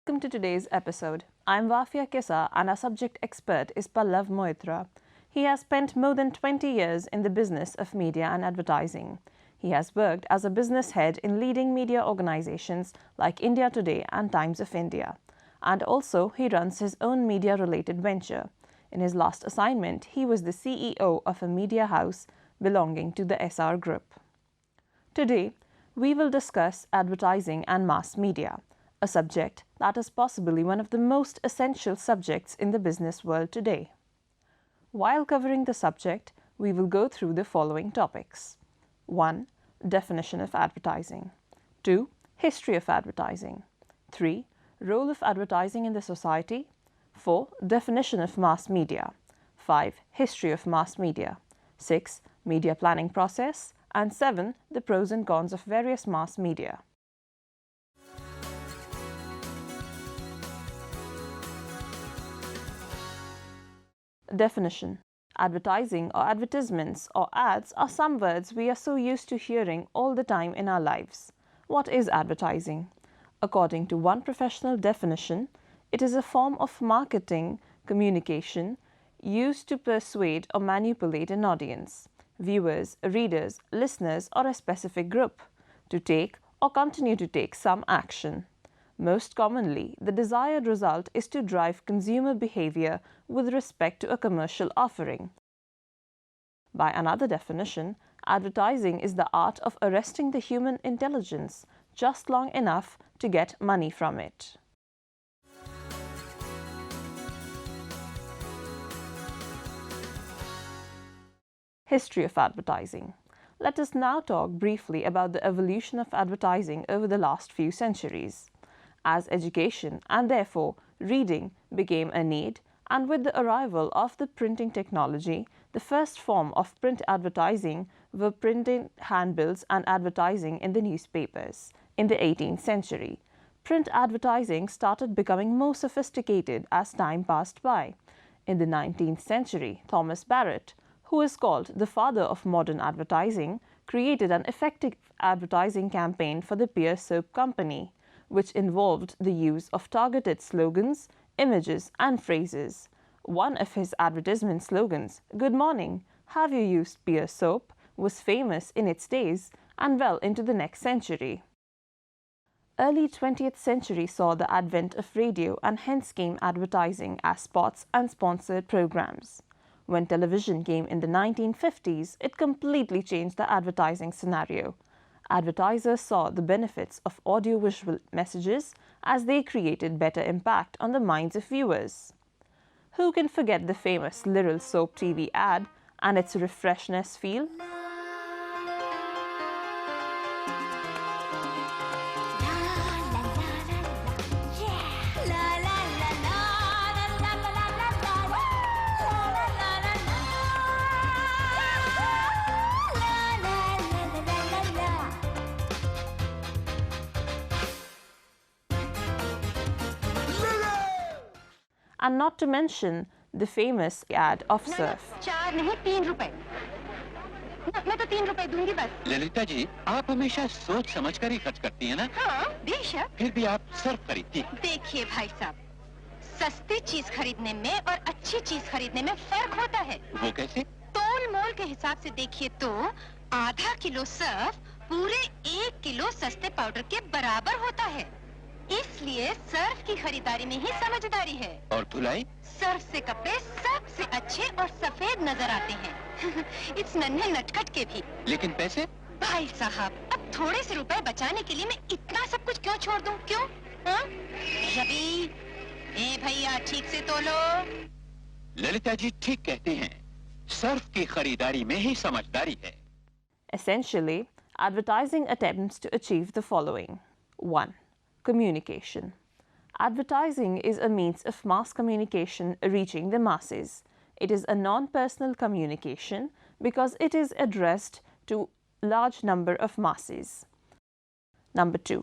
Welcome to today's episode. I'm Wafia Kissa and our subject expert is Pallav Moitra. He has spent more than 20 years in the business of media and advertising. He has worked as a business head in leading media organizations like India Today and Times of India. And also, he runs his own media-related venture. In his last assignment, he was the CEO of a media house belonging to the SR Group. Today, we will discuss advertising and mass media, a subject that is possibly one of the most essential subjects in the business world today. While covering the subject, we will go through the following topics. 1. Definition of advertising. 2. History of advertising. 3. Role of advertising in the society. 4. Definition of mass media. 5. History of mass media. 6. Media planning process. And 7. The pros and cons of various mass media. Definition. Advertising or advertisements or ads are some words we are so used to hearing all the time in our lives. What is advertising? According to one professional definition, it is a form of marketing communication used to persuade or manipulate an audience, viewers, readers, listeners, or a specific group to take or continue to take some action. Most commonly, the desired result is to drive consumer behavior with respect to a commercial offering. By another definition, advertising is the art of arresting the human intelligence just long enough to get money from it. History of advertising. Let us now talk briefly about the evolution of advertising over the last few centuries. As education and therefore reading became a need, and with the arrival of the printing technology, the first form of print advertising were printed handbills and advertising in the newspapers. In the 18th century, print advertising started becoming more sophisticated as time passed by. In the 19th century, Thomas Barrett, who is called the father of modern advertising, created an effective advertising campaign for the Pears Soap Company, which involved the use of targeted slogans, images, and phrases. One of his advertisement slogans, "Good morning, have you used Pears soap?" was famous in its days and well into the next century. Early 20th century saw the advent of radio, and hence came advertising as spots and sponsored programs. When television came in the 1950s, it completely changed the advertising scenario. Advertisers saw the benefits of audiovisual messages as they created better impact on the minds of viewers. Who can forget the famous Literal Soap TV ad and its refreshness feel? And not to mention the famous ad of Surf. चार नहीं 3 रुपए मैं तो 3 रुपए दूंगी बस। ललिता जी, आप हमेशा सोच समझ कर ही खर्च करती हैं ना? हाँ, बेशक। फिर भी आप सर्फ खरीदती। देखिए भाई साहब, सस्ती चीज खरीदने में और अच्छी चीज खरीदने में फर्क होता है। वो कैसे? तोल मोल के हिसाब से देखिए तो आधा किलो सर्फ पूरे 1 किलो सस्ते पाउडर के बराबर होता है। इसलिए सर्फ की खरीदारी में ही समझदारी है। और धुलाई? सर्फ से कपड़े सबसे अच्छे और सफेद नजर आते हैं। इस नन्हे नटखट के भी। लेकिन पैसे? भाई साहब, अब थोड़े से रुपए बचाने के लिए मैं इतना सब कुछ क्यों छोड़ दूं? क्यों? हाँ? रवि, ए भैया ठीक से तोलो। ललिता जी ठीक कहते हैं, सर्फ की खरीदारी में ही समझदारी है। Essentially, advertising attempts to achieve the following. 1. Communication. Advertising is a means of mass communication reaching the masses. It is a non-personal communication because it is addressed to large number of masses. Number 2.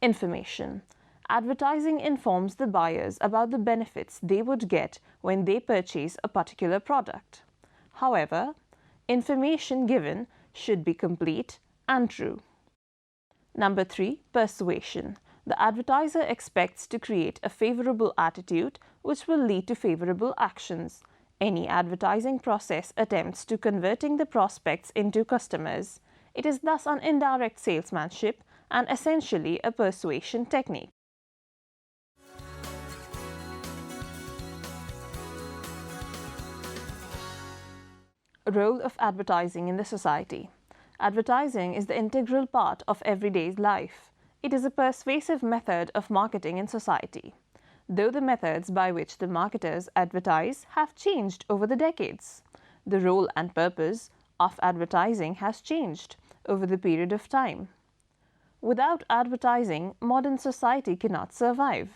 Information. Advertising informs the buyers about the benefits they would get when they purchase a particular product. However, information given should be complete and true. Number 3. Persuasion. The advertiser expects to create a favorable attitude which will lead to favorable actions. Any advertising process attempts to converting the prospects into customers. It is thus an indirect salesmanship and essentially a persuasion technique. Role of advertising in the society. Advertising is the integral part of everyday life. It is a persuasive method of marketing in society, though the methods by which the marketers advertise have changed over the decades. The role and purpose of advertising has changed over the period of time. Without advertising, modern society cannot survive.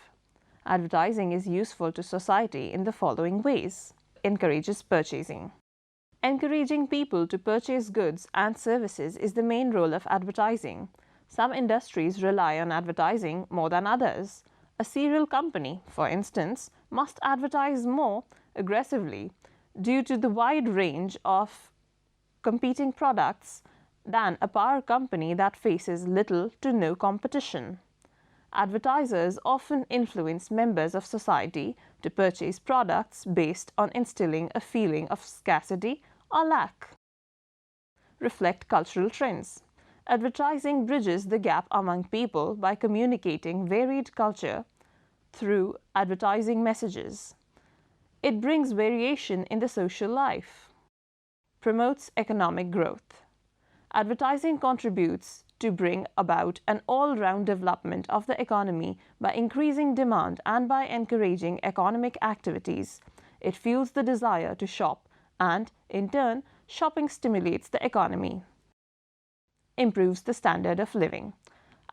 Advertising is useful to society in the following ways. Encourages purchasing. Encouraging people to purchase goods and services is the main role of advertising. Some industries rely on advertising more than others. A cereal company, for instance, must advertise more aggressively due to the wide range of competing products than a power company that faces little to no competition. Advertisers often influence members of society to purchase products based on instilling a feeling of scarcity or lack. Reflect cultural trends. Advertising bridges the gap among people by communicating varied culture through advertising messages. It brings variation in the social life. Promotes economic growth. Advertising contributes to bring about an all-round development of the economy by increasing demand and by encouraging economic activities. It fuels the desire to shop and, in turn, shopping stimulates the economy. Improves the standard of living.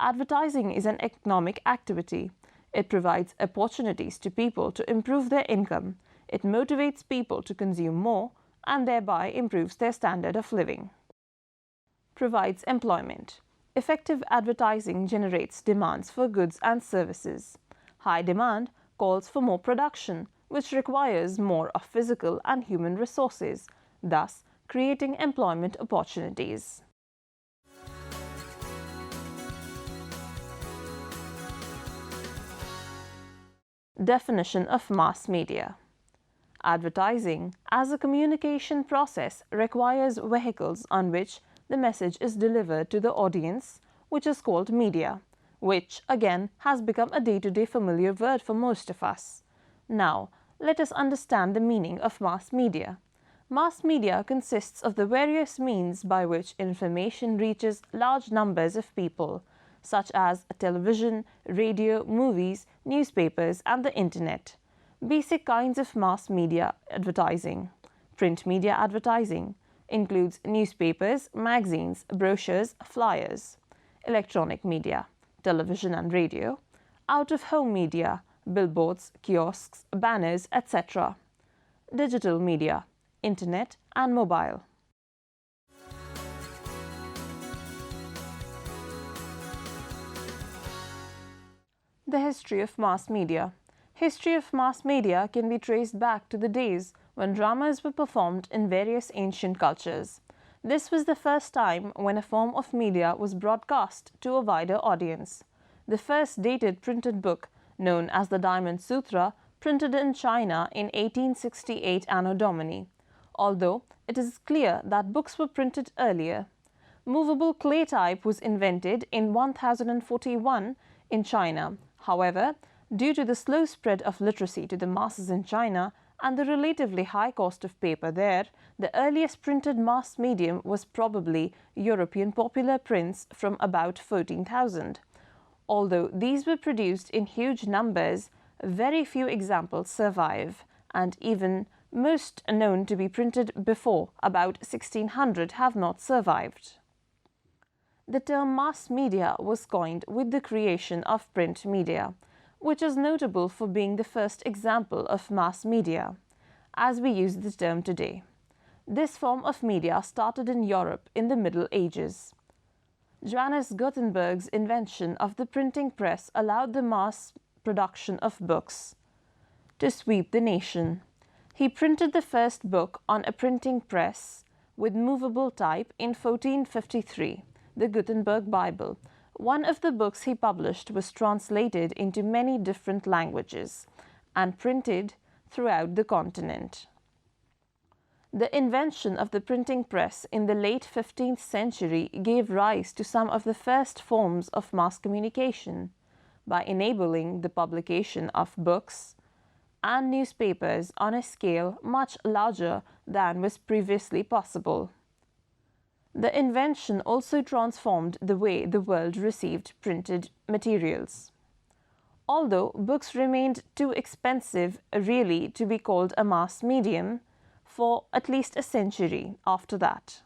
Advertising is an economic activity. It provides opportunities to people to improve their income. It motivates people to consume more and thereby improves their standard of living. Provides employment. Effective advertising generates demands for goods and services. High demand calls for more production, which requires more of physical and human resources, thus creating employment opportunities. Definition of mass media. Advertising, as a communication process, requires vehicles on which the message is delivered to the audience, which is called media, which, again, has become a day-to-day familiar word for most of us. Now, let us understand the meaning of mass media. Mass media consists of the various means by which information reaches large numbers of people, such as television, radio, movies, newspapers, and the internet. Basic kinds of mass media advertising. Print media advertising includes newspapers, magazines, brochures, flyers. Electronic media, television and radio. Out-of-home media, billboards, kiosks, banners, etc. Digital media, internet and mobile. The history of mass media. History of mass media can be traced back to the days when dramas were performed in various ancient cultures. This was the first time when a form of media was broadcast to a wider audience. The first dated printed book, known as the Diamond Sutra, printed in China in 1868 Anno Domini, although it is clear that books were printed earlier. Movable clay type was invented in 1041 in China. However, due to the slow spread of literacy to the masses in China and the relatively high cost of paper there, the earliest printed mass medium was probably European popular prints from about 14,000. Although these were produced in huge numbers, very few examples survive, and even most known to be printed before about 1600 have not survived. The term mass media was coined with the creation of print media, which is notable for being the first example of mass media, as we use the term today. This form of media started in Europe in the Middle Ages. Johannes Gutenberg's invention of the printing press allowed the mass production of books to sweep the nation. He printed the first book on a printing press with movable type in 1453, the Gutenberg Bible, One of the books he published was translated into many different languages and printed throughout the continent. The invention of the printing press in the late 15th century gave rise to some of the first forms of mass communication by enabling the publication of books and newspapers on a scale much larger than was previously possible. The invention also transformed the way the world received printed materials. Although books remained too expensive really to be called a mass medium for at least a century after that.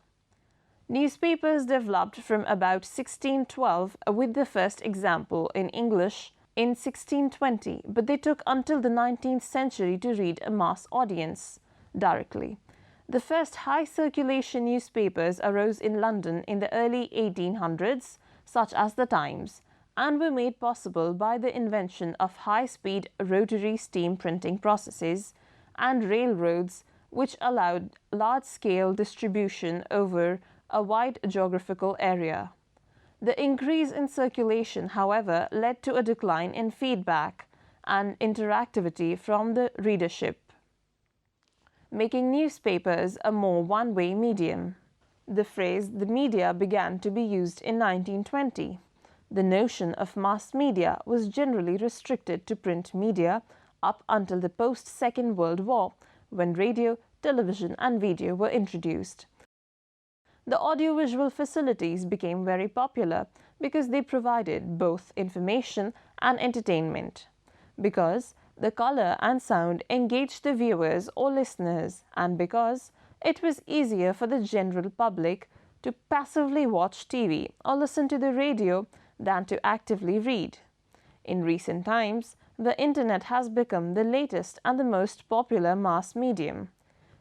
Newspapers developed from about 1612 with the first example in English in 1620, but they took until the 19th century to reach a mass audience directly. The first high circulation newspapers arose in London in the early 1800s, such as the Times, and were made possible by the invention of high-speed rotary steam printing processes and railroads, which allowed large-scale distribution over a wide geographical area. The increase in circulation, however, led to a decline in feedback and interactivity from the readership, making newspapers a more one-way medium. The phrase "the media" began to be used in 1920. The notion of mass media was generally restricted to print media up until the post-Second World War, when radio, television, and video were introduced. The audiovisual facilities became very popular because they provided both information and entertainment. Because the color and sound engaged the viewers or listeners, and because it was easier for the general public to passively watch TV or listen to the radio than to actively read. In recent times, the Internet has become the latest and the most popular mass medium.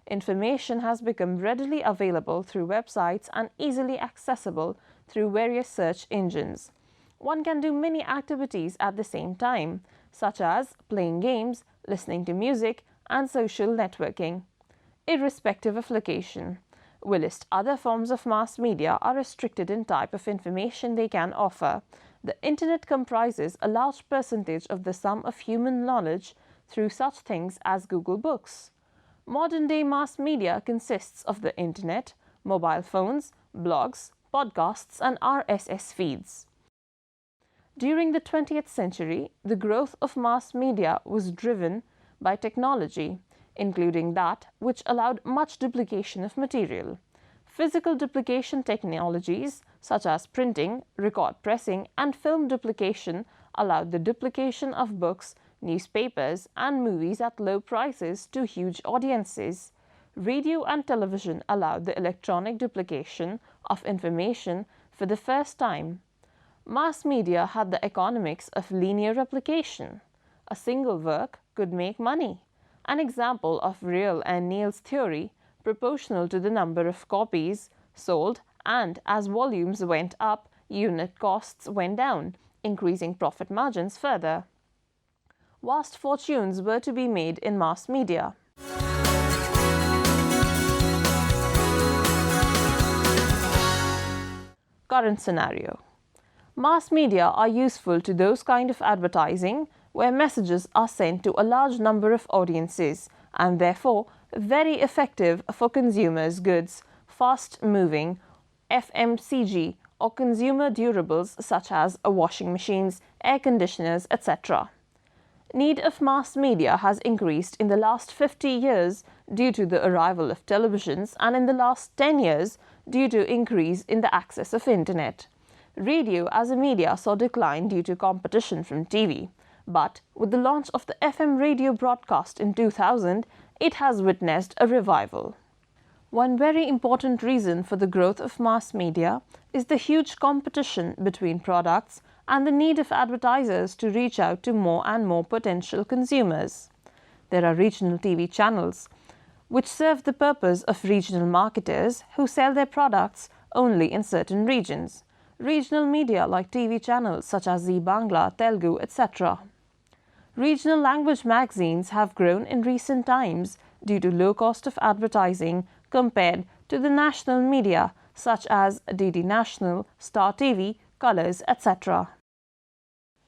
Information has become readily available through websites and easily accessible through various search engines. One can do many activities at the same time, such as playing games, listening to music, and social networking, irrespective of location. Whilst other forms of mass media are restricted in type of information they can offer, the Internet comprises a large percentage of the sum of human knowledge through such things as Google Books. Modern-day mass media consists of the Internet, mobile phones, blogs, podcasts, and RSS feeds. During the 20th century, the growth of mass media was driven by technology, including that which allowed much duplication of material. Physical duplication technologies such as printing, record pressing, and film duplication allowed the duplication of books, newspapers, and movies at low prices to huge audiences. Radio and television allowed the electronic duplication of information for the first time. Mass media had the economics of linear replication. A single work could make money. An example of Real and Neal's theory, proportional to the number of copies sold, and as volumes went up, unit costs went down, increasing profit margins further. Vast fortunes were to be made in mass media. Current scenario. Mass media are useful to those kind of advertising where messages are sent to a large number of audiences and therefore very effective for consumers' goods, fast-moving, FMCG or consumer durables such as washing machines, air conditioners, etc. Need of mass media has increased in the last 50 years due to the arrival of televisions and in the last 10 years due to increase in the access of Internet. Radio as a media saw decline due to competition from TV, but with the launch of the FM radio broadcast in 2000, it has witnessed a revival. One very important reason for the growth of mass media is the huge competition between products and the need of advertisers to reach out to more and more potential consumers. There are regional TV channels, which serve the purpose of regional marketers who sell their products only in certain regions. Regional media like TV channels such as Zee Bangla, Telugu, etc. Regional language magazines have grown in recent times due to low cost of advertising compared to the national media such as DD National, Star TV, colors, etc.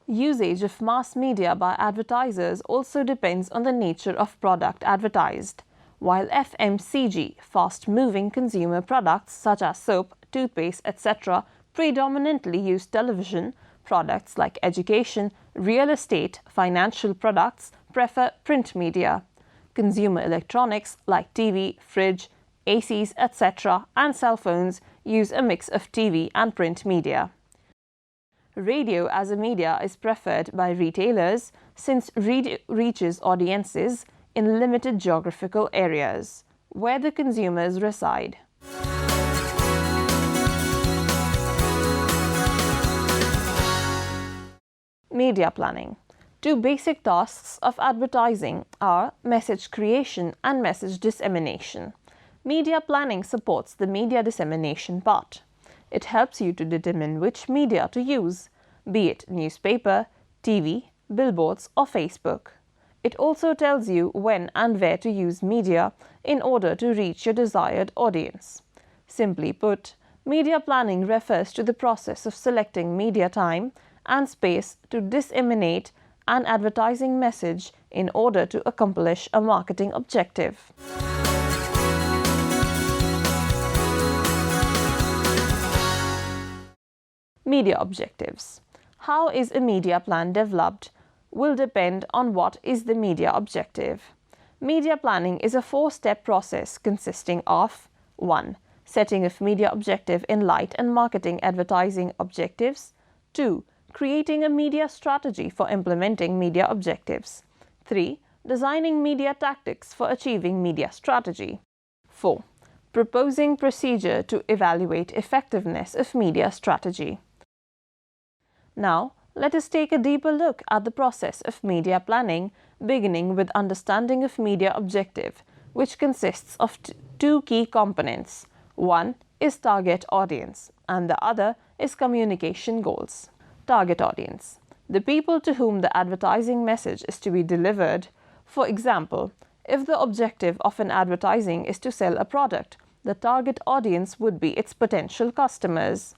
Usage of mass media by advertisers also depends on the nature of product advertised. While FMCG, fast-moving consumer products such as soap, toothpaste, etc., predominantly use television, products like education, real estate, financial products prefer print media. Consumer electronics like TV, fridge, ACs, etc., and cell phones use a mix of TV and print media. Radio as a media is preferred by retailers since radio reaches audiences in limited geographical areas where the consumers reside. Media planning. Two basic tasks of advertising are message creation and message dissemination. Media planning supports the media dissemination part. It helps you to determine which media to use, be it newspaper, TV, billboards, or Facebook. It also tells you when and where to use media in order to reach your desired audience. Simply put, media planning refers to the process of selecting media time and space to disseminate an advertising message in order to accomplish a marketing objective. Media objectives. How is a media plan developed will depend on what is the media objective. Media planning is a four-step process consisting of 1. Setting of media objective in light and marketing advertising objectives. 2. Creating a media strategy for implementing media objectives. 3. Designing media tactics for achieving media strategy. 4. Proposing procedure to evaluate effectiveness of media strategy. Now, let us take a deeper look at the process of media planning, beginning with understanding of media objective, which consists of two key components. One is target audience, and the other is communication goals. Target audience. The people to whom the advertising message is to be delivered. For example, if the objective of an advertising is to sell a product, the target audience would be its potential customers.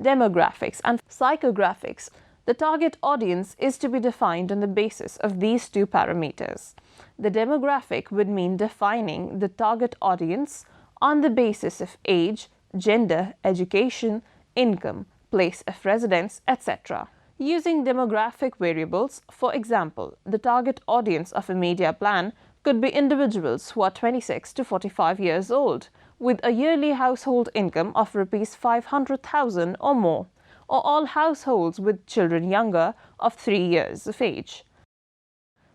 Demographics and psychographics. The target audience is to be defined on the basis of these two parameters. The demographic would mean defining the target audience on the basis of age, gender, education, income, place of residence, etc. Using demographic variables, for example, the target audience of a media plan could be individuals who are 26 to 45 years old, with a yearly household income of Rs 500,000 or more, or all households with children younger of 3 years of age.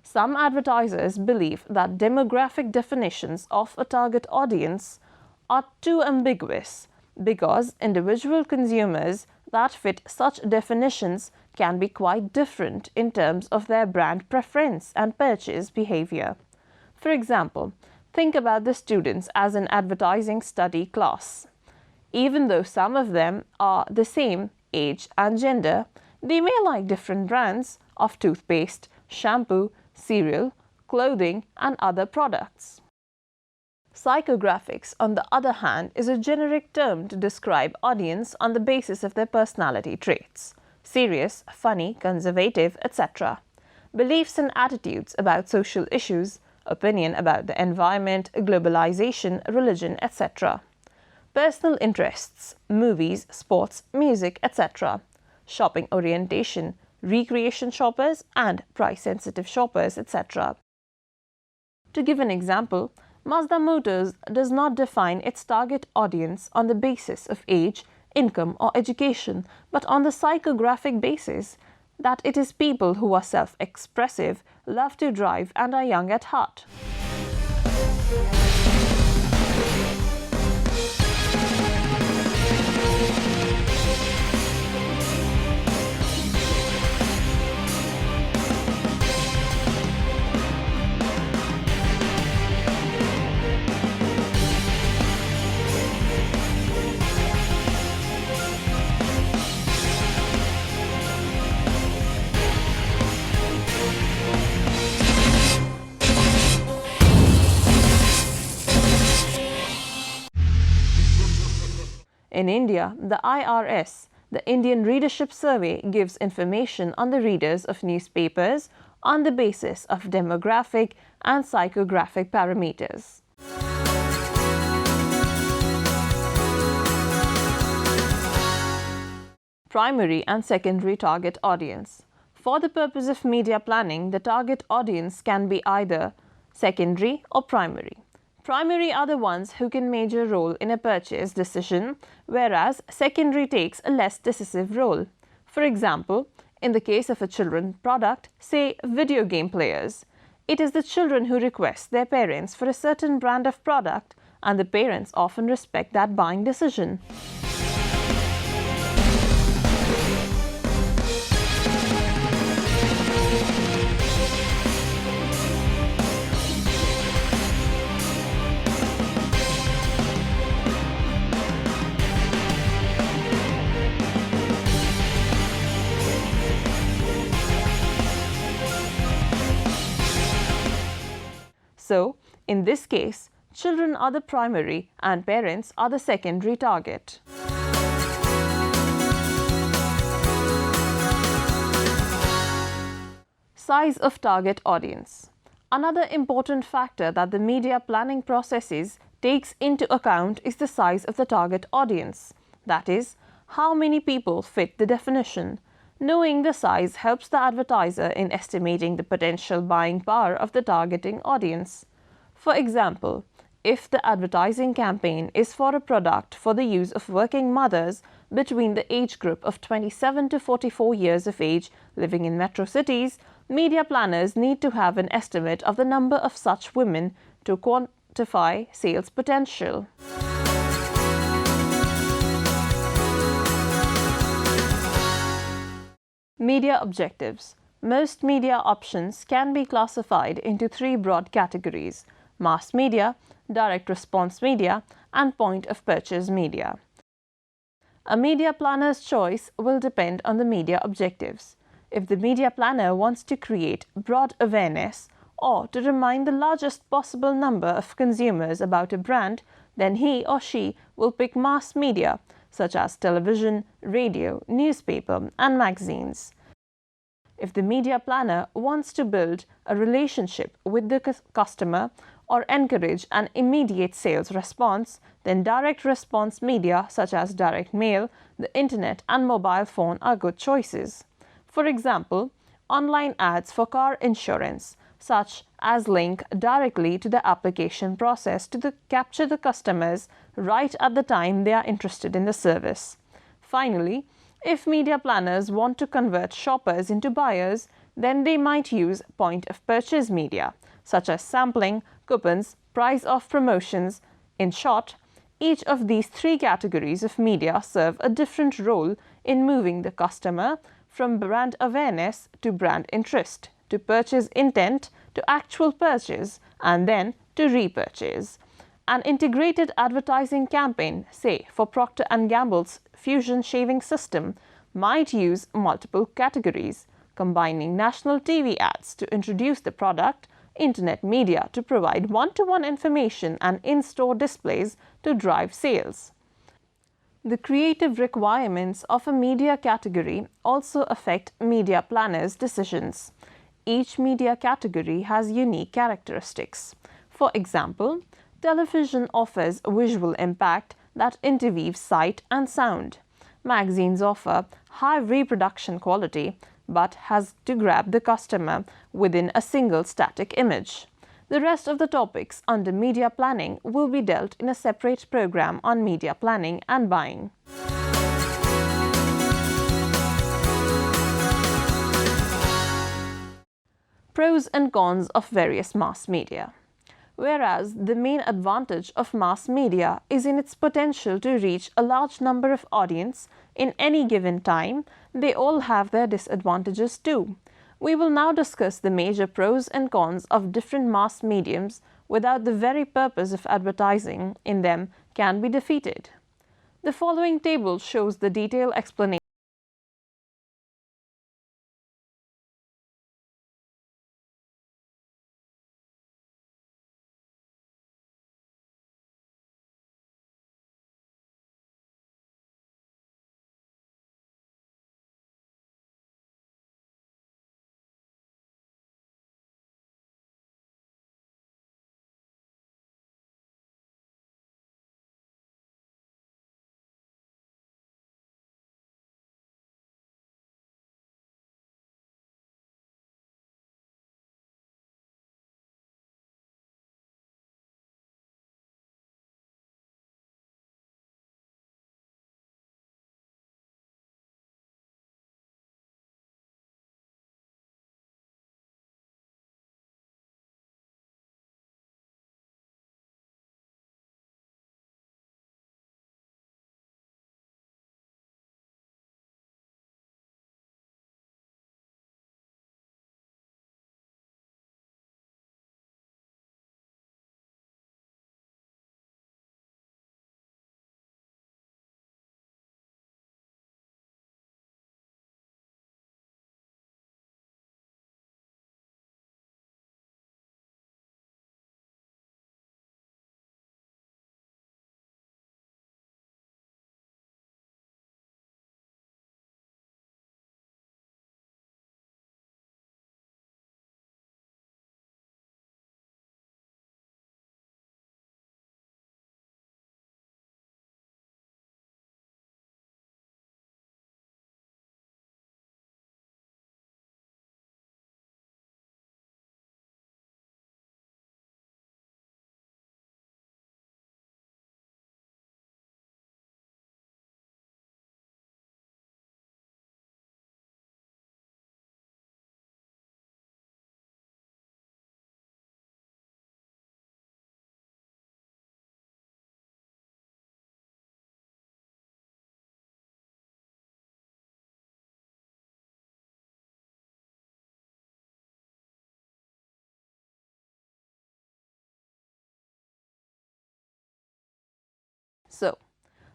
Some advertisers believe that demographic definitions of a target audience are too ambiguous because individual consumers that fit such definitions can be quite different in terms of their brand preference and purchase behavior. For example, think about the students as an advertising study class. Even though some of them are the same age and gender, they may like different brands of toothpaste, shampoo, cereal, clothing, and other products. Psychographics, on the other hand, is a generic term to describe audience on the basis of their personality traits: serious, funny, conservative, etc. Beliefs and attitudes about social issues, opinion about the environment, globalization, religion, etc. Personal interests, movies, sports, music, etc. Shopping orientation, recreation shoppers and price-sensitive shoppers, etc. To give an example, Mazda Motors does not define its target audience on the basis of age, income or education, but on the psychographic basis that it is people who are self-expressive, love to drive and are young at heart. In India, the IRS, the Indian Readership Survey, gives information on the readers of newspapers on the basis of demographic and psychographic parameters. Primary and secondary target audience. For the purpose of media planning, the target audience can be either secondary or primary. Primary are the ones who can major role in a purchase decision, whereas secondary takes a less decisive role. For example, in the case of a children's product, say video game players, it is the children who request their parents for a certain brand of product, and the parents often respect that buying decision. So, in this case, children are the primary and parents are the secondary target. Size of target audience. Another important factor that the media planning processes takes into account is the size of the target audience. That is, how many people fit the definition. Knowing the size helps the advertiser in estimating the potential buying power of the targeting audience. For example, if the advertising campaign is for a product for the use of working mothers between the age group of 27 to 44 years of age living in metro cities, media planners need to have an estimate of the number of such women to quantify sales potential. Media objectives. Most media options can be classified into three broad categories: mass media, direct response media, and point of purchase media. A media planner's choice will depend on the media objectives. If the media planner wants to create broad awareness or to remind the largest possible number of consumers about a brand, then he or she will pick mass media such as television, radio, newspaper, and magazines. If the media planner wants to build a relationship with the customer or encourage an immediate sales response, then direct response media such as direct mail, the internet, and mobile phone are good choices. For example, online ads for car insurance, such as link directly to the application process to capture the customers right at the time they are interested in the service. Finally, if media planners want to convert shoppers into buyers, then they might use point of purchase media, such as sampling, coupons, price off promotions. In short, each of these three categories of media serve a different role in moving the customer from brand awareness to brand interest, to purchase intent, to actual purchase, and then to repurchase. An integrated advertising campaign, say for Procter & Gamble's Fusion shaving system, might use multiple categories, combining national TV ads to introduce the product, internet media to provide one-to-one information, and in-store displays to drive sales. The creative requirements of a media category also affect media planners' decisions. Each media category has unique characteristics. For example, television offers visual impact that interweaves sight and sound. Magazines offer high reproduction quality but has to grab the customer within a single static image. The rest of the topics under media planning will be dealt in a separate program on media planning and buying. Pros and cons of various mass media. Whereas the main advantage of mass media is in its potential to reach a large number of audience in any given time, they all have their disadvantages too. We will now discuss the major pros and cons of different mass mediums without the very purpose of advertising in them can be defeated. The following table shows the detailed explanation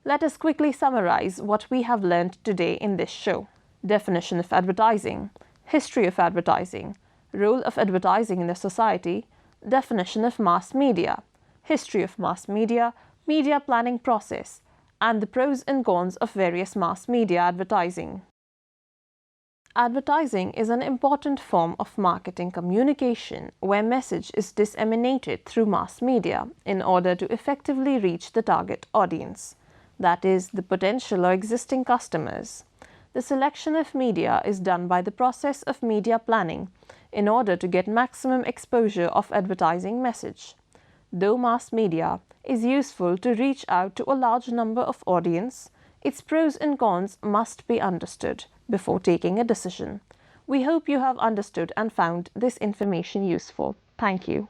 Let us quickly summarize what we have learned today in this show. Definition of advertising, history of advertising, role of advertising in the society, definition of mass media, history of mass media, media planning process, and the pros and cons of various mass media advertising. Advertising is an important form of marketing communication where message is disseminated through mass media in order to effectively reach the target audience, that is, the potential or existing customers. The selection of media is done by the process of media planning in order to get maximum exposure of advertising message. Though mass media is useful to reach out to a large number of audience, its pros and cons must be understood before taking a decision. We hope you have understood and found this information useful. Thank you.